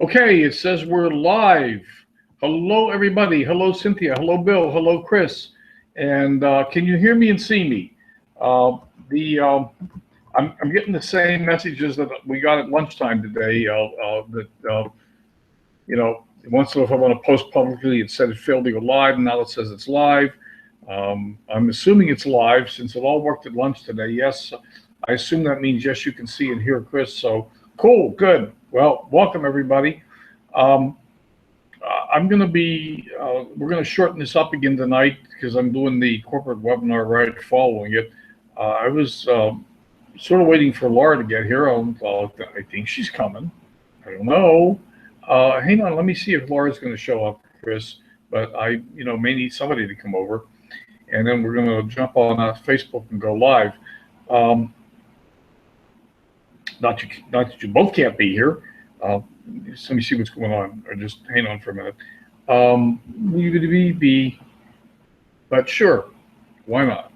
Okay, it says we're live. Hello, everybody. Hello, Cynthia. Hello, Bill. Hello, Chris. And can you hear me and see me? Uh, the I'm getting the same messages that we got at lunchtime today. Once if I want to post publicly, it said it failed to go live, and now it says it's live. I'm assuming it's live since it all worked at lunch today. Yes, I assume that means yes, you can see and hear Chris. So cool, good. Well, welcome everybody. Um, we're going to shorten this up again tonight because I'm doing the corporate webinar right following it. I was sort of waiting for Laura to get here. I think she's coming. I don't know. Hang on, let me see if Laura's going to show up, Chris. But I, may need somebody to come over, and then we're going to jump on Facebook and go live. Not that you both can't be here. Let me see what's going on, or just hang on for a minute. But sure, why not?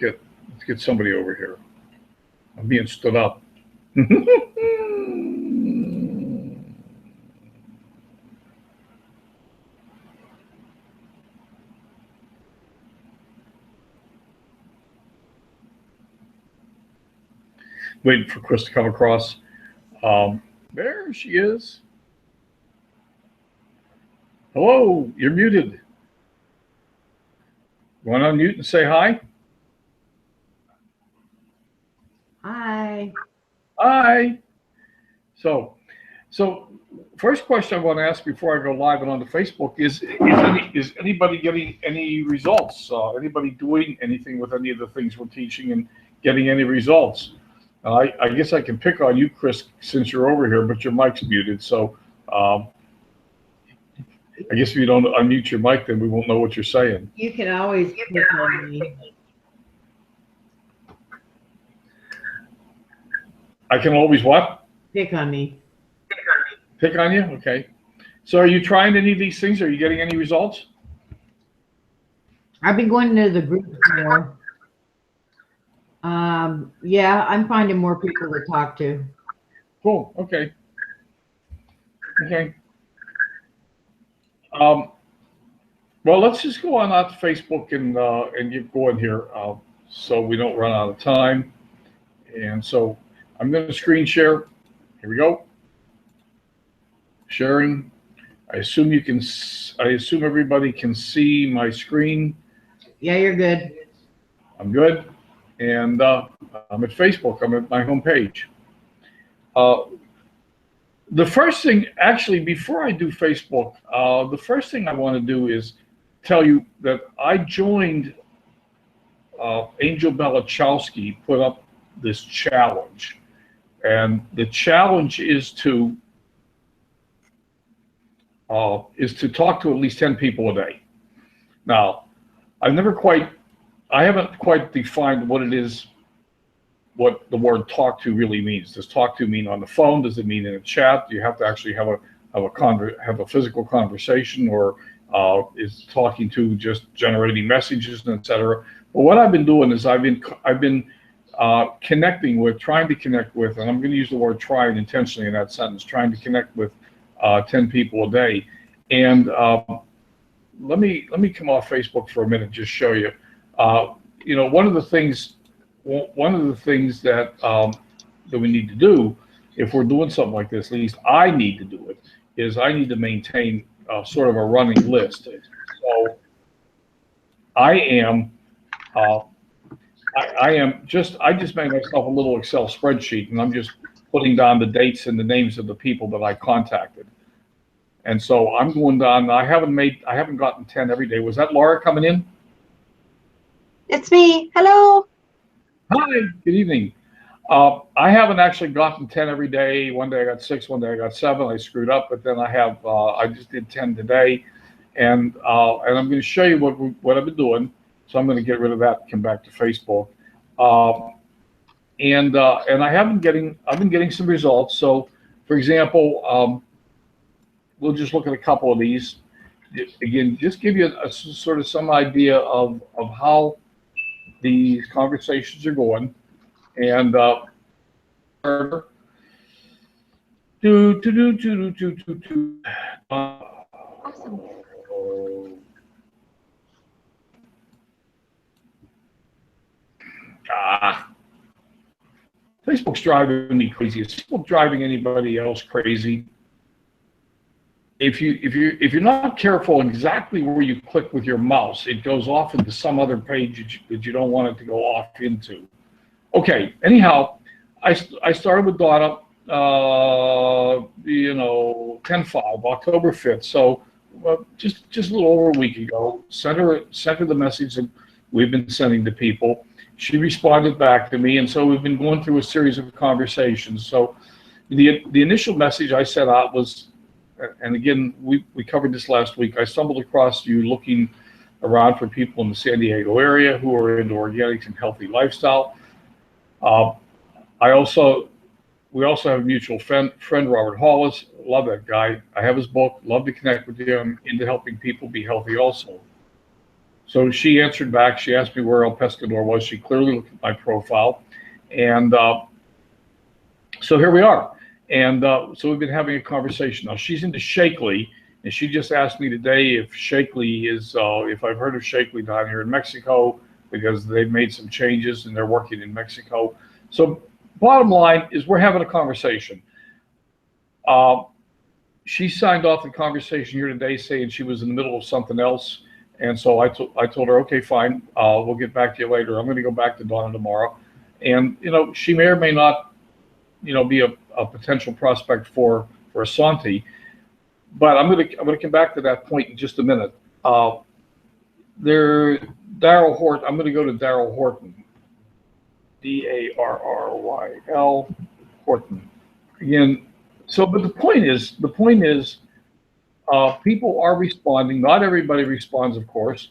Let's get somebody over here. I'm being stood up. Waiting for Chris to come across. There she is. Hello, you're muted. You want to unmute and say hi? Hi. Hi. So first question I want to ask before I go live and on the Facebook is anybody getting any results? Anybody doing anything with any of the things we're teaching and getting any results? I guess I can pick on you, Chris, since you're over here, but your mic's muted. So I guess if you don't unmute your mic, then we won't know what you're saying. You can always pick on me. I can always what? Pick on me. Pick on you? Okay. So are you trying any of these things? Are you getting any results? I've been going to the group more. Yeah, I'm finding more people to talk to. Cool. Okay. Okay. Well, let's just go on out to Facebook and get going here, so we don't run out of time. And so I'm going to screen share. Here we go. Sharing. I assume everybody can see my screen. Yeah, you're good. I'm good. And I'm at Facebook. I'm at my homepage. The first thing, actually, before I do Facebook, the first thing I want to do is tell you that I joined Angel Belachowski put up this challenge. And the challenge is to talk to at least 10 people a day. Now, I haven't quite defined what it is, what the word talk to really means. Does talk to mean on the phone? Does it mean in a chat? Do you have to actually have a physical conversation, or is talking to just generating messages and etc.? But what I've been doing is I've been trying to connect with, and I'm going to use the word trying intentionally in that sentence, trying to connect with 10 people a day. And let me come off Facebook for a minute and just show you. One of the things that we need to do if we're doing something like this, at least I need to do it, is I need to maintain sort of a running list. So I just made myself a little Excel spreadsheet, and I'm just putting down the dates and the names of the people that I contacted. And so I'm going down. I haven't gotten 10 every day. Was that Laura coming in? It's me. Hello. Hi, good evening. I haven't actually gotten 10 every day. One day I got 6, one day I got 7. I screwed up, but then I just did 10 today. And I'm going to show you what I've been doing. So I'm going to get rid of that and come back to Facebook. And I've been getting some results. So, for example, we'll just look at a couple of these. Again, just give you a sort of some idea of how these conversations are going. And Do do do do do do do. Awesome. Ah, Facebook's driving me crazy. Is Facebook driving anybody else crazy? If you're not careful exactly where you click with your mouse, it goes off into some other page that you don't want it to go off into. Okay. Anyhow, I started with Donna, 10/5, October 5th. So just a little over a week ago. Sent her the message that we've been sending to people. She responded back to me, and so we've been going through a series of conversations. So the initial message I sent out was, and again, we covered this last week. I stumbled across you looking around for people in the San Diego area who are into organics and healthy lifestyle. Uh, we also have a mutual friend, Robert Hollis. Love that guy. I have his book. Love to connect with him. Into helping people be healthy also. So she answered back. She asked me where El Pescador was. She clearly looked at my profile, and so here we are. And so we've been having a conversation. Now she's into Shakely, and she just asked me today if Shakely is, if I've heard of Shakely down here in Mexico, because they've made some changes and they're working in Mexico. So bottom line is we're having a conversation. She signed off the conversation here today saying she was in the middle of something else. And so I told her, okay, fine, we'll get back to you later. I'm going to go back to Donna tomorrow. And, she may or may not, be a potential prospect for Asante. But I'm going to come back to that point in just a minute. Darryl Horton. I'm going to go to Darryl Horton. Darryl Horton. Again, but the point is, people are responding. Not everybody responds, of course.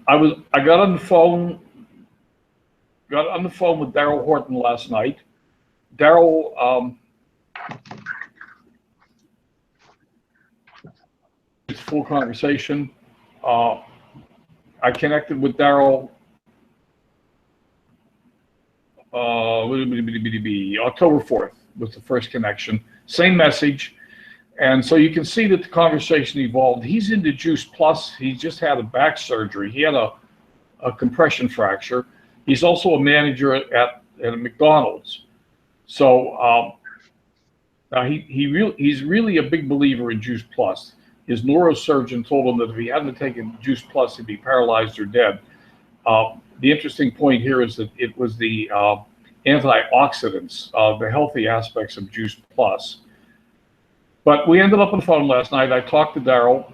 I got on the phone with Darryl Horton last night. Darryl, it's full conversation. I connected with Darryl October 4th was the first connection. Same message. And so you can see that the conversation evolved. He's into Juice Plus. He just had a back surgery. He had a compression fracture. He's also a manager at a McDonald's. So he's really a big believer in Juice Plus. His neurosurgeon told him that if he hadn't taken Juice Plus, he'd be paralyzed or dead. The interesting point here is that it was the antioxidants, the healthy aspects of Juice Plus. But we ended up on the phone last night. I talked to Darryl,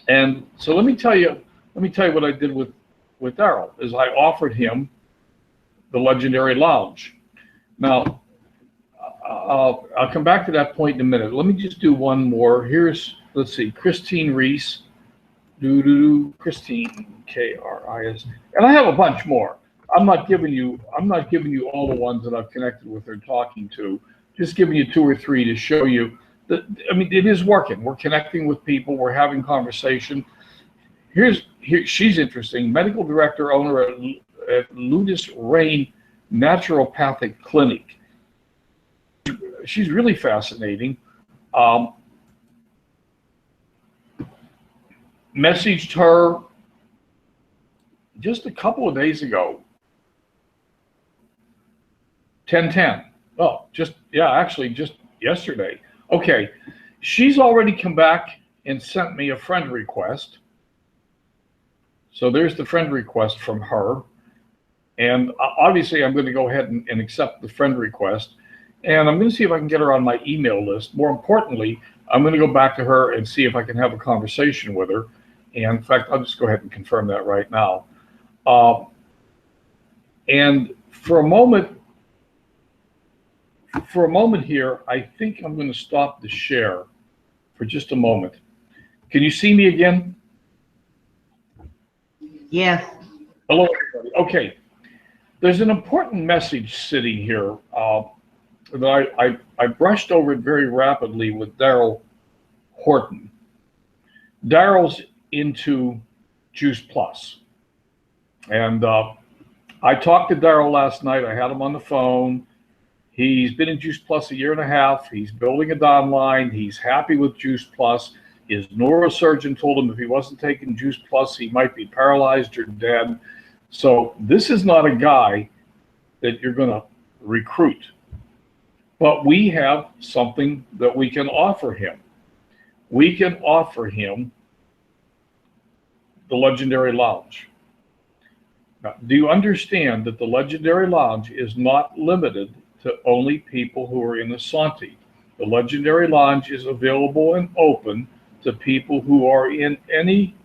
and so let me tell you what I did with Darryl. Is I offered him the Legendary Lounge. Now, I'll come back to that point in a minute. Let me just do one more. Let's see, Christine Reese. Christine, Kris, and I have a bunch more. I'm not giving you all the ones that I've connected with or talking to. Just giving you 2 or 3 to show you that, it is working. We're connecting with people. We're having conversation. Here, she's interesting. Medical director, owner at Ludus Rain Naturopathic Clinic. She's really fascinating. Messaged her just a couple of days ago. 10/10. Oh, actually just yesterday. Okay, she's already come back and sent me a friend request. So there's the friend request from her. And obviously I'm going to go ahead and accept the friend request. And I'm going to see if I can get her on my email list. More importantly, I'm going to go back to her and see if I can have a conversation with her. And in fact, I'll just go ahead and confirm that right now. And for a moment here, I think I'm going to stop the share for just a moment. Can you see me again? Yes. Hello, everybody. Okay. There's an important message sitting here that I brushed over it very rapidly with Darryl Horton. Darryl's into Juice Plus. And I talked to Daryl last night. I had him on the phone. He's been in Juice Plus a year and a half. He's building a Don line. He's happy with Juice Plus. His neurosurgeon told him if he wasn't taking Juice Plus, he might be paralyzed or dead. So this is not a guy that you're going to recruit. But we have something that we can offer him. We can offer him the Legendary Lounge. Now, do you understand that the Legendary Lounge is not limited to only people who are in Asante? The Legendary Lounge is available and open to people who are in any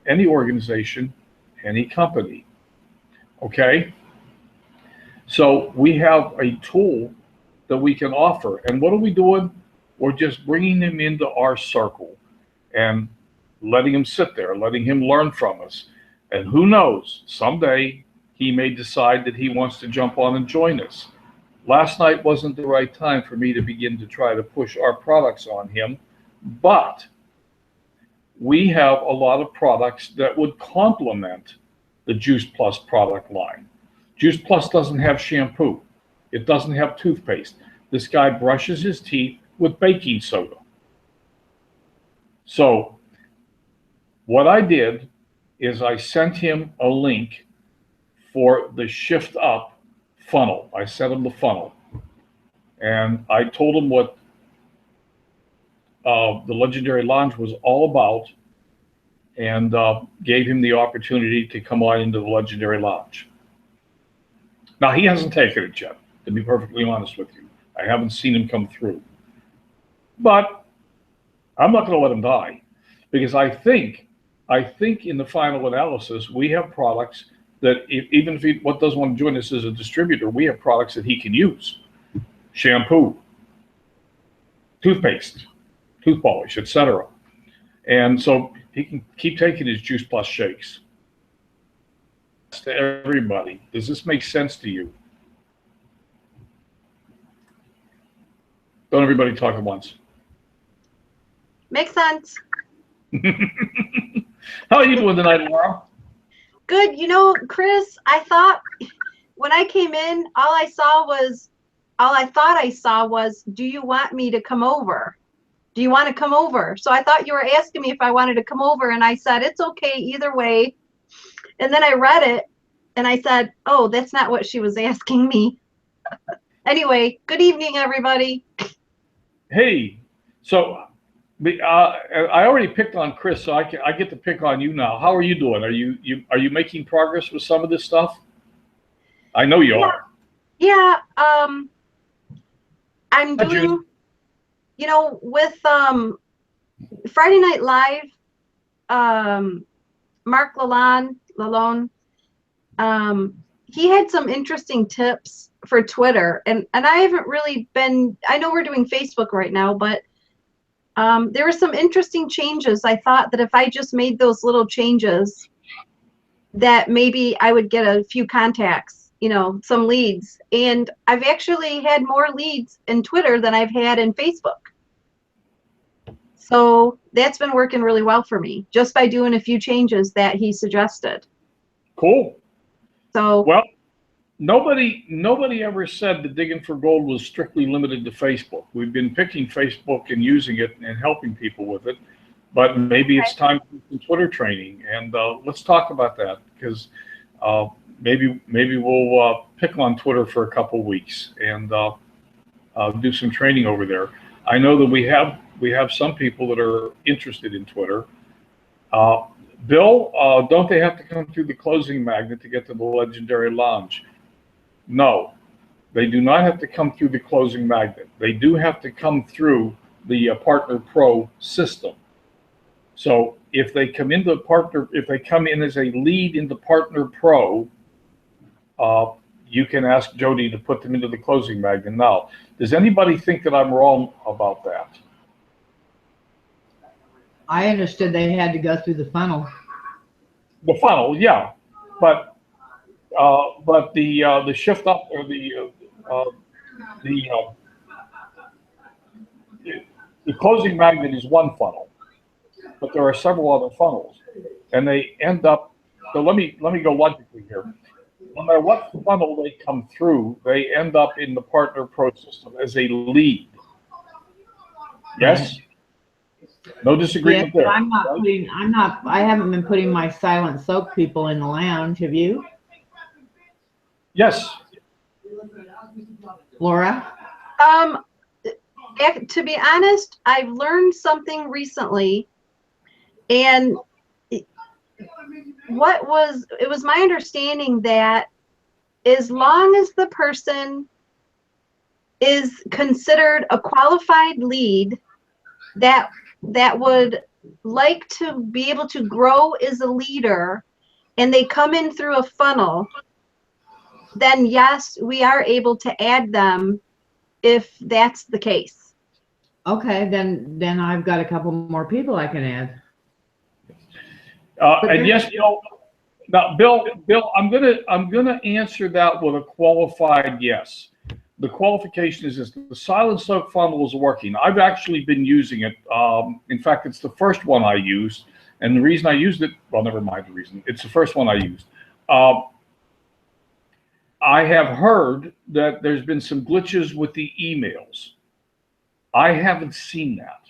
organization, any company. Okay? So we have a tool that we can offer. And what are we doing? We're just bringing him into our circle and letting him sit there, letting him learn from us. And who knows, someday he may decide that he wants to jump on and join us. Last night wasn't the right time for me to begin to try to push our products on him, but we have a lot of products that would complement the Juice Plus product line. Juice Plus doesn't have shampoo. It doesn't have toothpaste. This guy brushes his teeth with baking soda. So what I did is I sent him a link for the Shift Up funnel. I sent him the funnel. And I told him what the Legendary Lounge was all about, and gave him the opportunity to come on into the Legendary Lounge. Now, he hasn't taken it yet, to be perfectly honest with you. I haven't seen him come through. But I'm not going to let him die, because I think in the final analysis, we have products that even if he doesn't want to join us as a distributor, we have products that he can use. Shampoo, toothpaste, tooth polish, etc. And so he can keep taking his Juice Plus shakes. To everybody, does this make sense to you? Don't everybody talk at once. Makes sense. How are you doing tonight, Laura? Good. You know, Chris, I thought when I came in, all I thought I saw was, do you want me to come over? Do you want to come over? So I thought you were asking me if I wanted to come over, and I said, it's okay either way. And then I read it, and I said, oh, that's not what she was asking me. Anyway, good evening, everybody. Hey, so I already picked on Chris, so I get to pick on you now. How are you doing? Are you making progress with some of this stuff? I know you are. Yeah, I'm doing, you know, with Friday Night Live, Mark Lalone, he had some interesting tips for Twitter, and I haven't really been, I know we're doing Facebook right now, but there were some interesting changes. I thought that if I just made those little changes, that maybe I would get a few contacts, you know, some leads. And I've actually had more leads in Twitter than I've had in Facebook. So that's been working really well for me, just by doing a few changes that he suggested. Cool. So well, nobody ever said that Diggin For Gold was strictly limited to Facebook. We've been picking Facebook and using it and helping people with it, but maybe it's time for some Twitter training. And let's talk about that, because maybe we'll pick on Twitter for a couple weeks and do some training over there. I know that we have some people that are interested in Twitter. Bill, don't they have to come through the closing magnet to get to the Legendary Lounge? No, they do not have to come through the closing magnet. They do have to come through the Partner Pro system. So if they come into if they come in as a lead into Partner Pro, you can ask Jody to put them into the closing magnet. Now, does anybody think that I'm wrong about that? I understood they had to go through the funnel. The funnel, yeah, but the shift up, or the closing magnet is one funnel, but there are several other funnels, and they end up. So let me go logically here. no matter what funnel they come through, they end up in the Partner Pro system as a lead. Yes? No Yes, disagreement but there. I haven't been putting my silent soak people in the lounge. Have you, Yes. Laura? To be honest, I've learned something recently, and it was my understanding that as long as the person is considered a qualified lead that would like to be able to grow as a leader, and they come in through a funnel, then yes, we are able to add them if that's the case. Okay, then I've got a couple more people I can add. And yes, Bill. Now, Bill, I'm gonna answer that with a qualified yes. The qualification is this: the silent soak funnel is working. I've actually been using it. In fact, it's the first one I used, and the reason I used it, well, never mind the reason. It's the first one I used. I have heard that there's been some glitches with the emails. I haven't seen that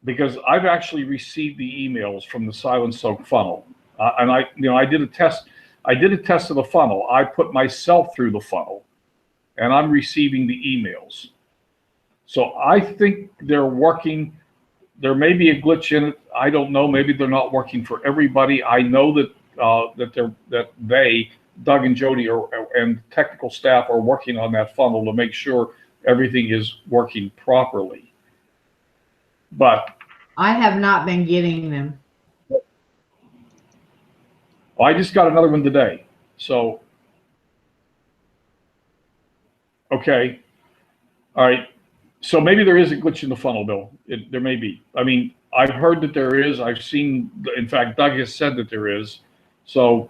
because I've actually received the emails from the silent soak funnel, and I did a test. I did a test of the funnel. I put myself through the funnel, and I'm receiving the emails. So I think they're working. There may be a glitch in it. I don't know. Maybe they're not working for everybody. I know that they, Doug and Jody, and technical staff are working on that funnel to make sure everything is working properly. But I have not been getting them. I just got another one today. So, okay. All right. So maybe there is a glitch in the funnel, Bill. There may be. I mean, I've heard that there is. I've seen, in fact, Doug has said that there is. So,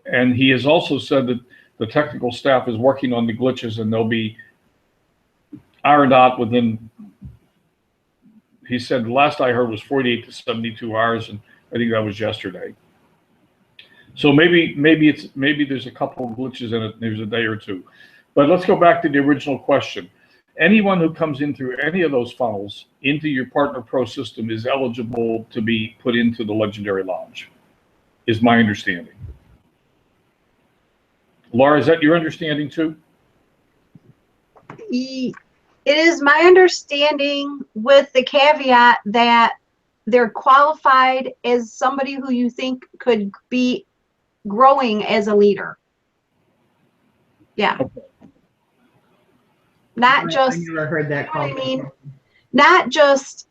and he has also said that the technical staff is working on the glitches and they'll be ironed out within, he said, the last I heard was 48 to 72 hours, and I think that was yesterday. So maybe there's a couple of glitches in it. There's a day or two. But let's go back to the original question. Anyone who comes in through any of those funnels into your Partner Pro system is eligible to be put into the Legendary Lounge, is my understanding. Laura, is that your understanding too? It is my understanding, with the caveat that they're qualified as somebody who you think could be growing as a leader. Yeah. Okay. Not just, I never heard that called. I mean, not just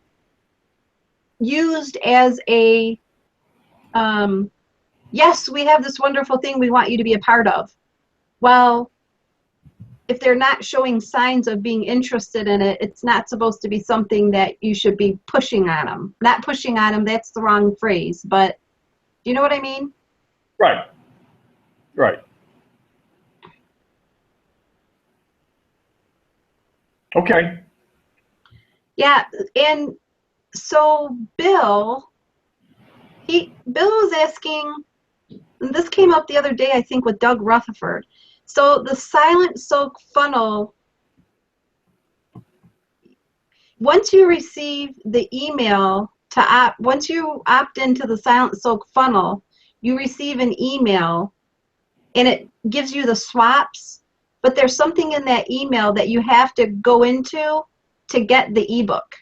used as a, yes, we have this wonderful thing we want you to be a part of. Well, if they're not showing signs of being interested in it, it's not supposed to be something that you should be pushing on them. Not pushing on them, that's the wrong phrase, but do you know what I mean? Right. Right. Okay. Yeah, and so Bill was asking, and this came up the other day, I think, with Doug Rutherford. So the silent soak funnel, once you receive the email once you opt into the silent soak funnel, you receive an email and it gives you the swaps, but there's something in that email that you have to go into to get the ebook.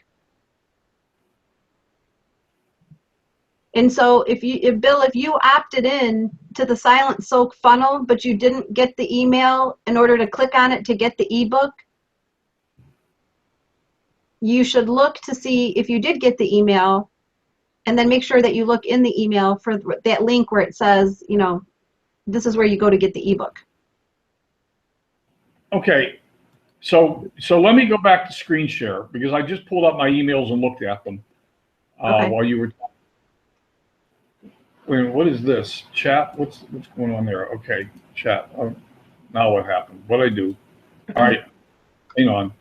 And so if Bill, if you opted in to the silent soak funnel, but you didn't get the email in order to click on it to get the ebook, you should look to see if you did get the email, and then make sure that you look in the email for that link where it says, you know, this is where you go to get the ebook. Okay. So let me go back to screen share, because I just pulled up my emails and looked at them Okay. while you were talking. Wait, what is this? Chat? What's going on there? Okay, chat. Oh, now what happened? What'd I do? All right, hang on.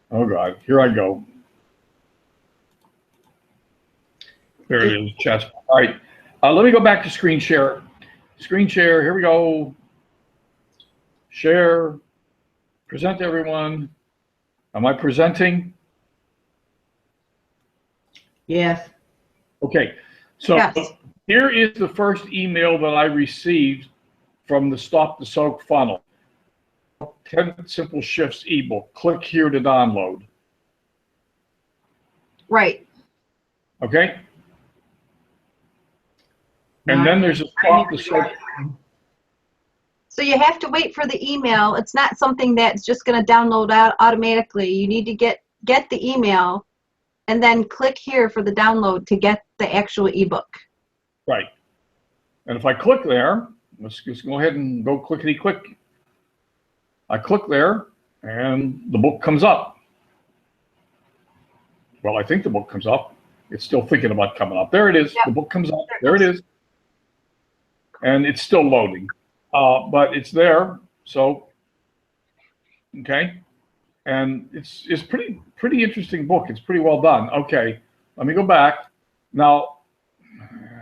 Oh God, here I go. There it is, chat. All right, let me go back to screen share. Screen share, here we go. Share, present to everyone. Am I presenting? Yes. Okay, so Yes. here is the first email that I received from the Stop the Soak funnel. 10 Simple Shifts ebook. Click here to download. Right. Okay? And then there's a Stop the Soak. So you have to wait for the email. It's not something that's just going to download out automatically. You need to get the email and then click here for the download to get the actual ebook. Right. And if I click there, let's just go ahead and go clickety-click. I click there, and the book comes up. Well, I think the book comes up. It's still thinking about coming up. There it is. Yep. The book comes up. There it is. And it's still loading. But it's there. So, okay. And it's pretty interesting book. It's pretty well done. Okay. Let me go back. Now,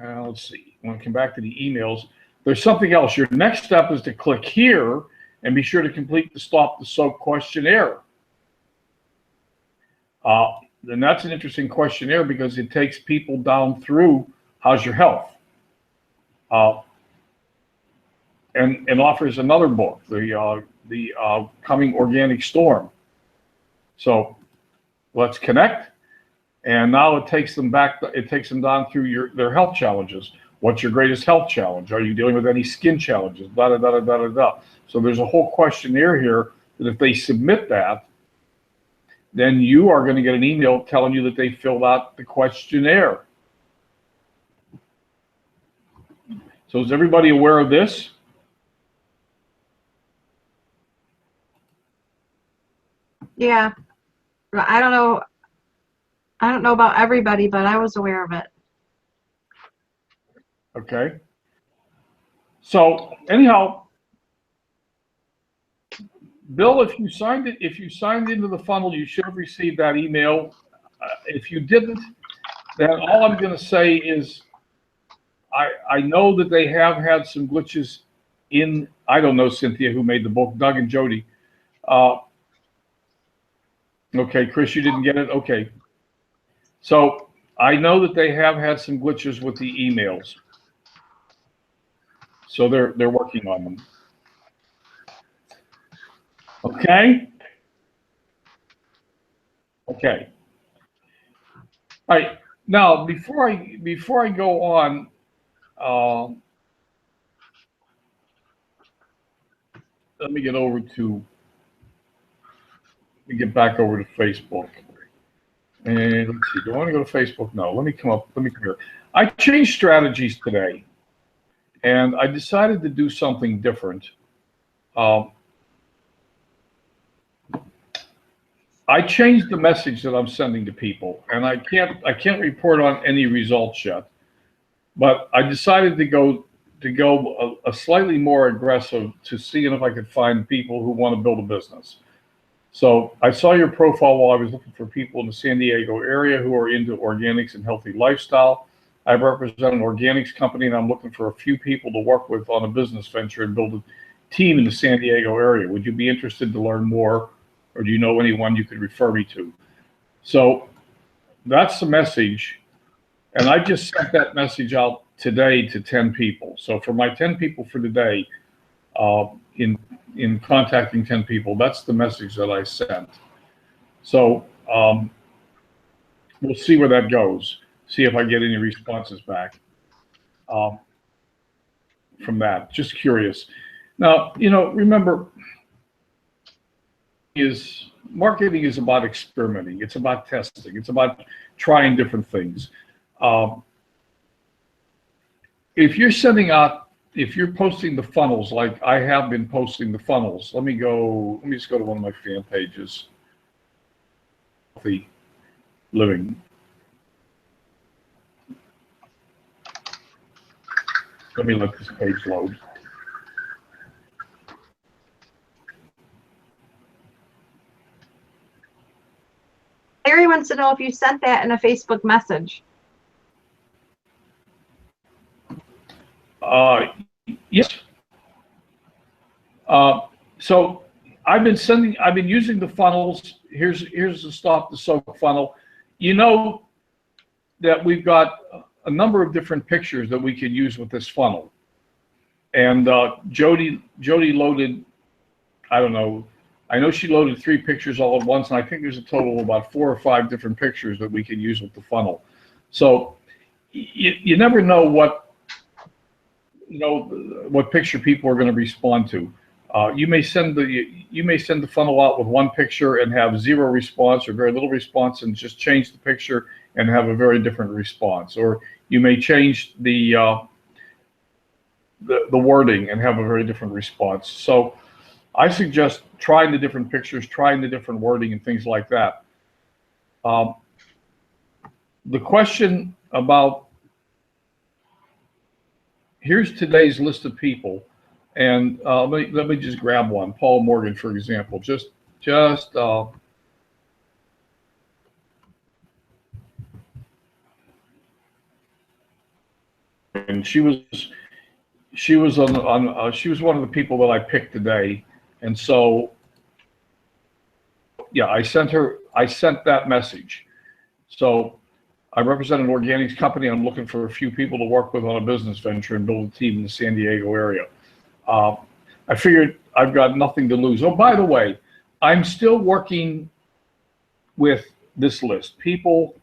let's see. When I come back to the emails, there's something else. Your next step is to click here and be sure to complete the Stop the Soak questionnaire. And that's an interesting questionnaire because it takes people down through how's your health. And offers another book, the Coming Organic Storm. So let's connect. And now it takes them back. It takes them down through their health challenges. What's your greatest health challenge? Are you dealing with any skin challenges? Da da da da da da da. So there's a whole questionnaire here that if they submit that, then you are going to get an email telling you that they filled out the questionnaire. So is everybody aware of this? Yeah. I don't know. I don't know about everybody, but I was aware of it. Okay. So anyhow, Bill, if you signed into the funnel, you should have received that email. If you didn't, then all I'm going to say is I know that they have had some glitches in, I don't know, Cynthia, who made the book, Doug and Jody. Okay, Chris, you didn't get it? Okay. So I know that they have had some glitches with the emails. So they're working on them. Okay? Okay. All right. Now, before I go on, let me get back over to Facebook. And let's see, do I want to go to Facebook? No, let me come here. I changed strategies today, and I decided to do something different. I changed the message that I'm sending to people, and I can't report on any results yet, but I decided to go a slightly more aggressive to seeing if I could find people who want to build a business. So I saw your profile while I was looking for people in the San Diego area who are into organics and healthy lifestyle. I represent an organics company, and I'm looking for a few people to work with on a business venture and build a team in the San Diego area. Would you be interested to learn more, or do you know anyone you could refer me to? So that's the message. And I just sent that message out today to 10 people. So for my 10 people for today, in contacting 10 people, that's the message that I sent. So we'll see where that goes. See if I get any responses back from that. Just curious. Now, remember, marketing is about experimenting. It's about testing. It's about trying different things. If you're posting the funnels like I have been posting the funnels, let me just go to one of my fan pages. Healthy living. Let me let this page load. Larry wants to know if you sent that in a Facebook message. Yes. So I've been using the funnels. Here's the stop the soak funnel. You know that we've got a number of different pictures that we could use with this funnel. And Jody loaded, I don't know, I know she loaded 3 pictures all at once, and I think there's a total of about 4 or 5 different pictures that we can use with the funnel. So you never know what picture people are going to respond to. You may send the funnel out with 1 picture and have 0 response or very little response, and just change the picture and have a very different response. Or you may change the wording and have a very different response. So I suggest trying the different pictures, trying the different wording and things like that. The question about, here's today's list of people, and let me just grab one. Paul Morgan, for example, and she was one of the people that I picked today. And so, yeah, I sent that message. So I represent an organics company. I'm looking for a few people to work with on a business venture and build a team in the San Diego area. I figured I've got nothing to lose. Oh, by the way, I'm still working with this list. People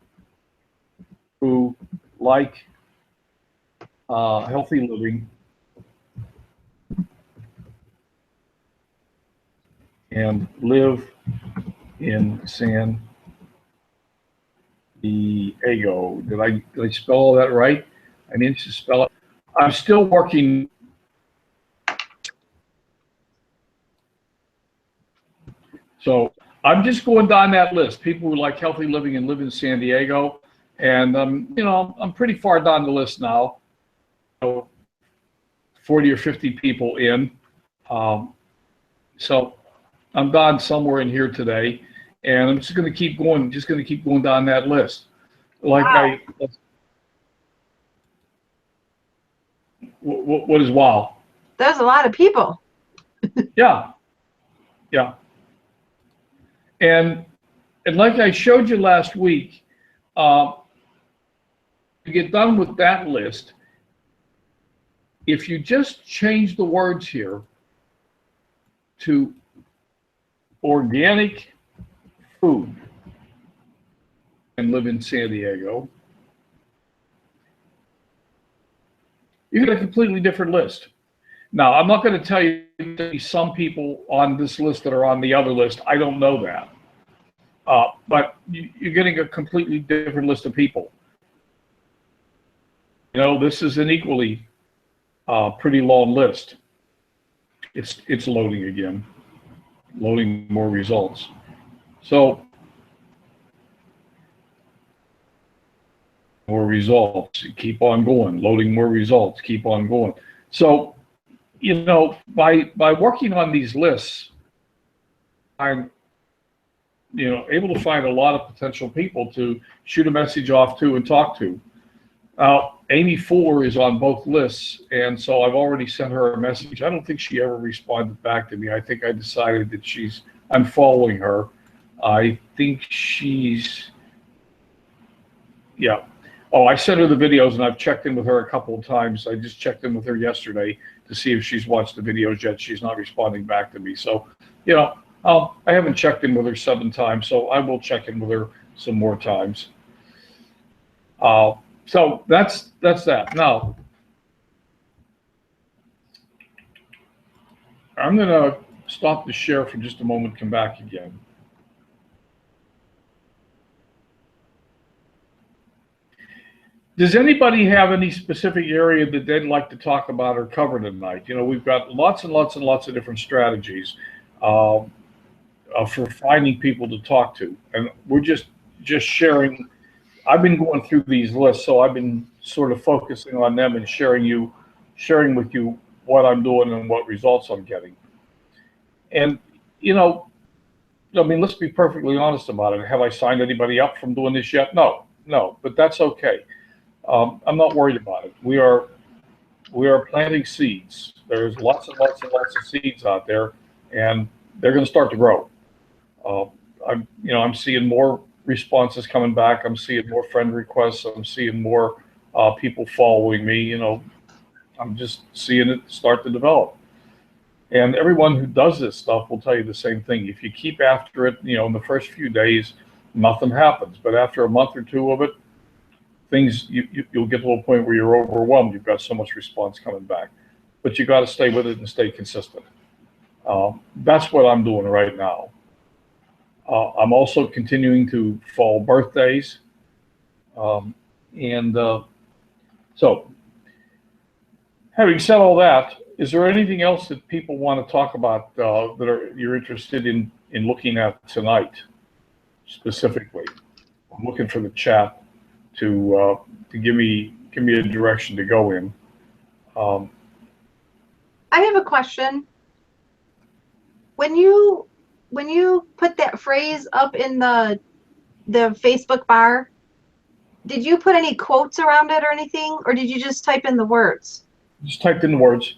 who like healthy living and live in San Diego. Did I spell all that right? I need to spell it. I'm still working. So I'm just going down that list. People who like healthy living and live in San Diego, and I'm pretty far down the list now. 40 or 50 people in. So I'm down somewhere in here today, and I'm just going to keep going. Just going to keep going down that list. Like wow. What is wow? There's a lot of people. Yeah. And like I showed you last week, to get done with that list, if you just change the words here to organic food and live in San Diego, you get a completely different list. Now, I'm not going to tell you there's some people on this list that are on the other list. I don't know that. But you're getting a completely different list of people. This is an equally pretty long list. It's loading again, loading more results. So more results, keep on going, loading more results, keep on going. So, by working on these lists, I'm able to find a lot of potential people to shoot a message off to and talk to. Amy Fuller is on both lists, and so I've already sent her a message. I don't think she ever responded back to me. I think I decided that I'm following her. I think yeah. Oh, I sent her the videos, and I've checked in with her a couple of times. I just checked in with her yesterday to see if she's watched the videos yet. She's not responding back to me. So, I haven't checked in with her 7 times, so I will check in with her some more times. So that's that. Now, I'm going to stop the share for just a moment, come back again. Does anybody have any specific area that they'd like to talk about or cover tonight? We've got lots and lots and lots of different strategies for finding people to talk to, and we're just sharing. I've been going through these lists, so I've been sort of focusing on them and sharing with you what I'm doing and what results I'm getting. And let's be perfectly honest about it. Have I signed anybody up from doing this yet? No, but that's okay. I'm not worried about it. we are planting seeds. There's lots and lots and lots of seeds out there, and they're going to start to grow. Uh, I'm seeing more responses coming back. I'm seeing more friend requests. I'm seeing more people following me. I'm just seeing it start to develop. And everyone who does this stuff will tell you the same thing. If you keep after it, in the first few days, nothing happens. But after a month or two of it, things you'll get to a point where you're overwhelmed. You've got so much response coming back, but you got to stay with it and stay consistent. That's what I'm doing right now. I'm also continuing to follow birthdays, and so having said all that, is there anything else that people want to talk about you're interested in looking at tonight specifically? I'm looking for the chat to give me a direction to go in. I have a question. When you put that phrase up in the Facebook bar, did you put any quotes around it or anything, or did you just type in the words? Just typed in the words.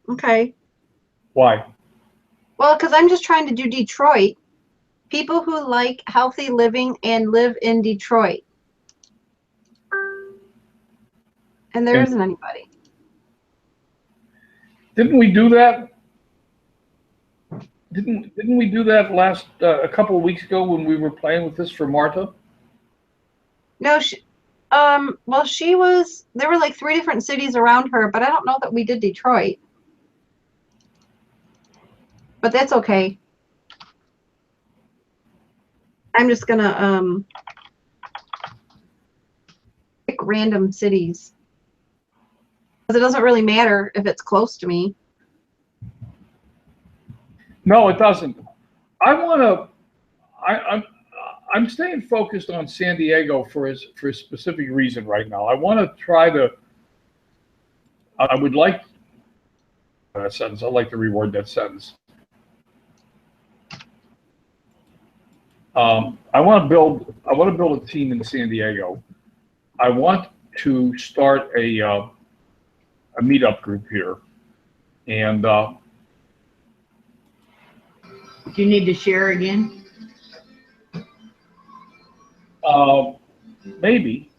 Okay. Why? Well, because I'm just trying to do Detroit. People who like healthy living and live in Detroit. And there isn't anybody. Didn't we do that? Didn't we do that last a couple of weeks ago when we were playing with this for Martha? No, well, there were like 3 different cities around her, but I don't know that we did Detroit. But that's okay. I'm just gonna pick random cities. Because it doesn't really matter if it's close to me. No, it doesn't. I'm staying focused on San Diego for a specific reason right now. I want to try to. I would like that sentence. I'd like to reword that sentence. I want to build a team in San Diego. I want to start a meetup group here, and Do you need to share again? Maybe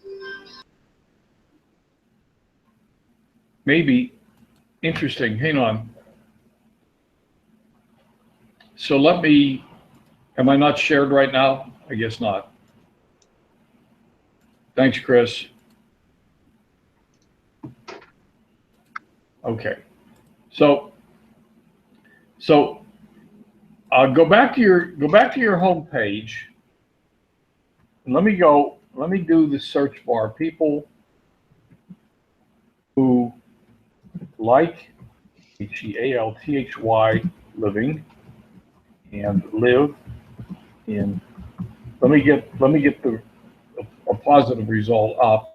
interesting. Hang on. So let me. Am I not shared right now? I guess not. Thanks, Chris. Okay. So go back to your home page. And let me do the search bar. People who like HEALTHY living and live in. Let me get a positive result up.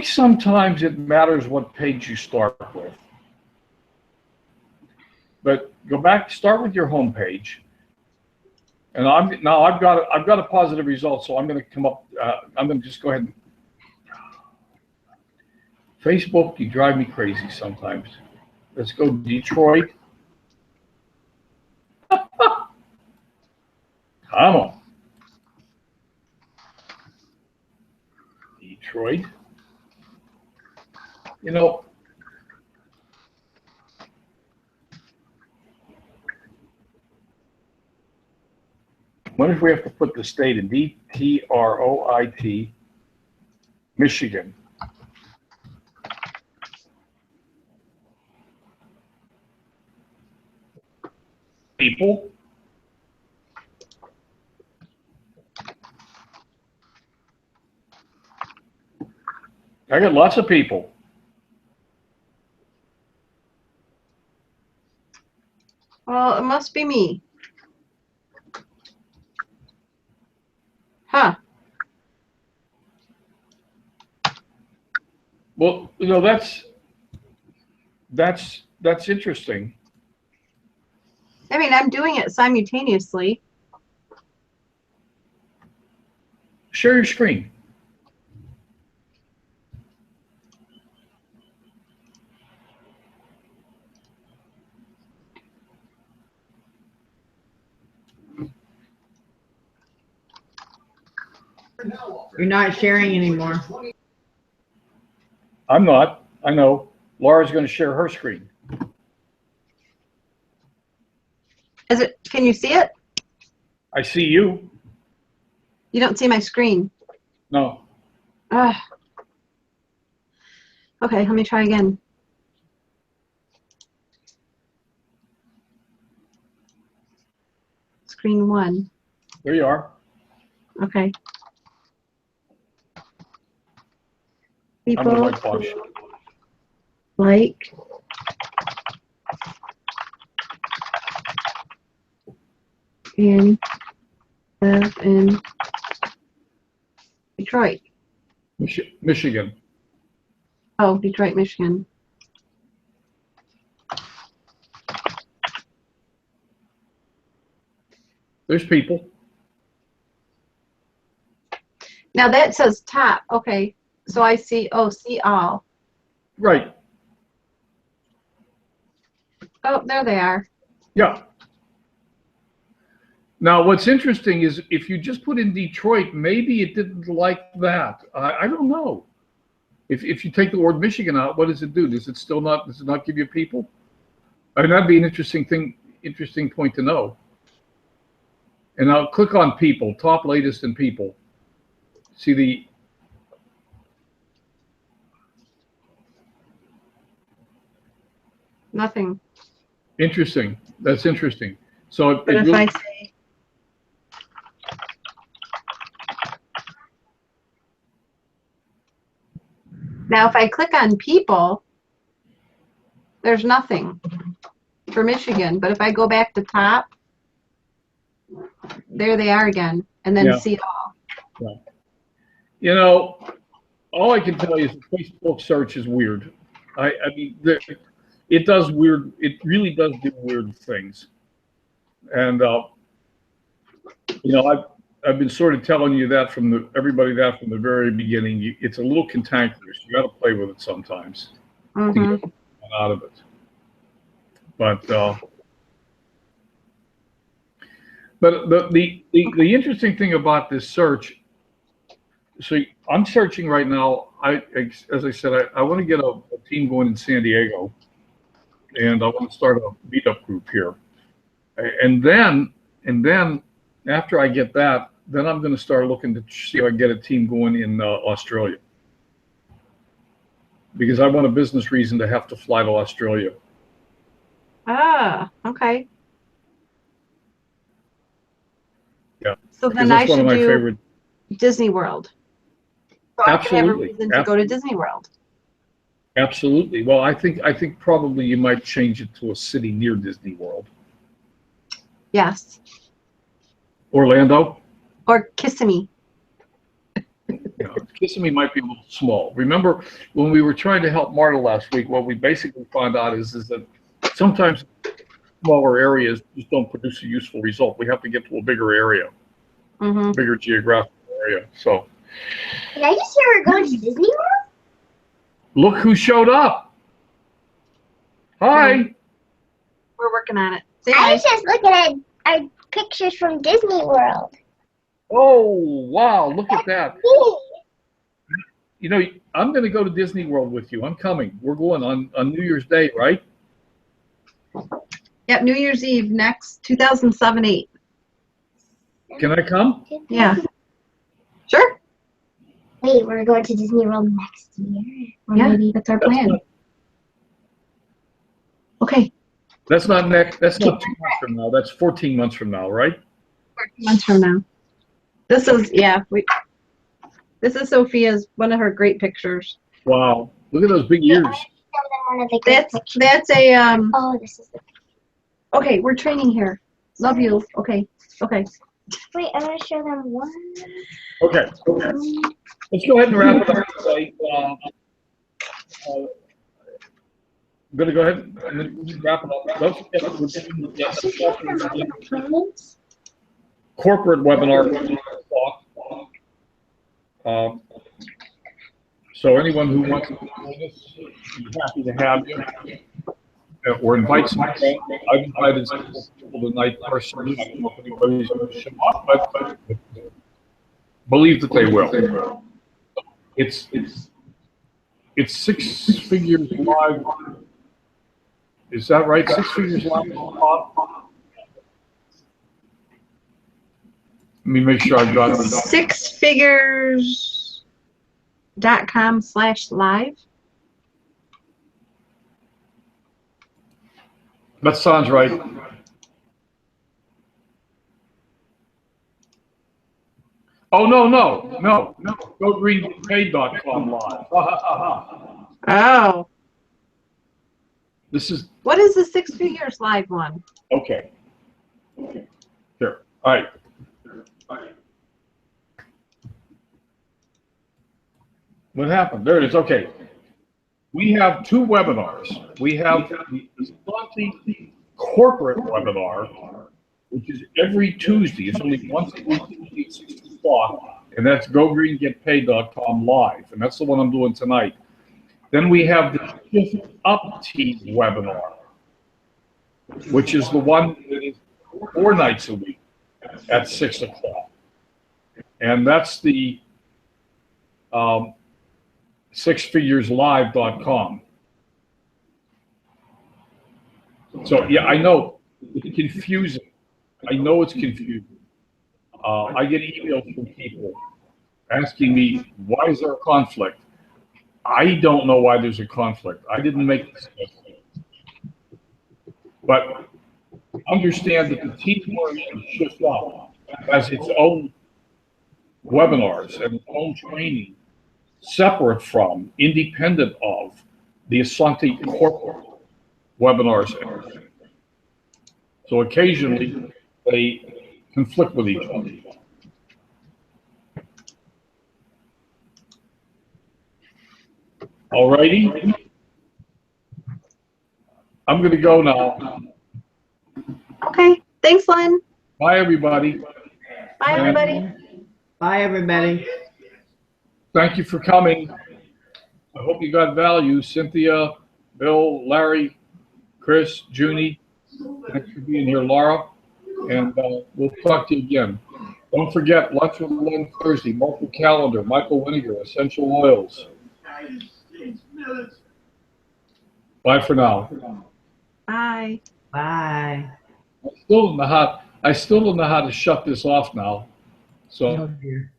Sometimes it matters what page you start with. But go back, start with your home page. And I've got a positive result, so I'm going to come up. I'm going to just go ahead and. Facebook, you drive me crazy sometimes. Let's go Detroit. Come on. Detroit. What if we have to put the state in Detroit, Michigan? People. I got lots of people. Well, it must be me. Huh. Well, that's interesting. I mean, I'm doing it simultaneously. Share your screen. You're not sharing anymore. I'm not. I know. Laura's going to share her screen. Is it? Can you see it? I see you. You don't see my screen. No. Ah. Okay, let me try again. Screen 1. There you are. Okay. I'm the People white box. like and live in Detroit. Michigan. Oh, Detroit, Michigan. There's people. Now that says top. Okay. So I see, oh, see all. Right. Oh, there they are. Yeah. Now, what's interesting is if you just put in Detroit, maybe it didn't like that. I don't know. If you take the word Michigan out, what does it do? Does it not give you people? I mean, that'd be an interesting point to know. And I'll click on people, top, latest, and people. See the Nothing. interesting. That's interesting. So But if I say now, if I click on people, there's nothing for Michigan. But if I go back to top, there they are again, and then Yeah. see all. Yeah. You know, all I can tell you is the Facebook search is weird. I mean, it does weird. It really does do weird things. And you know, I've been sort of telling you that from everybody from the very beginning. It's a little cantankerous. You got to play with it sometimes to get out of it. But the interesting thing about this search. So I'm searching right now. As I said, I want to get a team going in San Diego, and I want to start a meetup group here. And then after I get that, then I'm going to start looking to see if I can get a team going in Australia, because I want a business reason to have to fly to Australia. Ah, okay. Yeah. So Because then I that's one of should my do favorite. Disney World. So I can have a Absolutely. reason to go to Disney World. Absolutely. Well, I think probably you might change it to a city near Disney World. Yes. Orlando. Or Kissimmee. Yeah, Kissimmee might be a little small. Remember when we were trying to help Marta last week, what we basically found out is that sometimes smaller areas just don't produce a useful result. We have to get to a bigger area, bigger geographical area. So. Did I just hear we're going to Disney World? Look who showed up. Hi. We're working on it. I was just looking at our pictures from Disney World. Oh, wow. Look at that. Me. You know, I'm going to go to Disney World with you. I'm coming. We're going on New Year's Day, right? Yep, New Year's Eve next 2007-8. Can I come? Yeah. Sure. Wait, we're going to Disney World next year? Or Yeah, maybe that's our plan. Okay. That's not 2 months from now. That's 14 months from now, right? 14 months from now. This is, yeah. This is Sophia's, one of her great pictures. Wow. Look at those big ears. That's a, Oh, this is the. okay, we're training here. Love you. Okay. Okay. Wait, I want to show them one. Okay. Let's go ahead and wrap it up today. I'm going to go ahead and then wrap it up. Don't forget that we're doing the corporate webinar. Um, so anyone who wants to join us, we're happy to have you. Or invite some friends. I've invited some people tonight personally. I don't know if anybody's going to show up, but believe that they will. It's 6 Figures Live. Is that right? 6 Figures Live. Let me make sure I've got it. 6figures.com/live. That sounds right. Oh, no. GoGreenGetPaid.com live. Oh. This is, What is the 6 Figures Live one? okay. Sure. All right. What happened? There it is. Okay. We have 2 webinars. We have the Asante corporate webinar, which is every Tuesday. It's only once a week at 6 o'clock, and that's GoGreenGetPaid.com live, and that's the one I'm doing tonight. Then we have the Shift Up Team webinar, which is the one that is 4 nights a week at 6 o'clock, and that's the sixfigureslive.com. So yeah, I know it's confusing. I know it's confusing. I get emails from people asking me, why is there a conflict? I don't know why there's a conflict. I didn't make this. But understand that the team we're in, Shift Up, has its own webinars and its own training, separate from, independent of, the Asante corporate webinars. So occasionally they conflict with each other. All righty. I'm going to go now. Okay. Thanks, Lynn. Bye, everybody. Bye, everybody. Bye, everybody. Thank you for coming. I hope you got value. Cynthia, Bill, Larry, Chris, Junie, thanks for being here, Laura. And we'll talk to you again. Don't forget, Lunch with Lynn Thursday, mark your calendar, Michael Winiger, Essential Oils. Bye for now. Bye. Bye. I still don't know how to shut this off now. So. Oh, dear.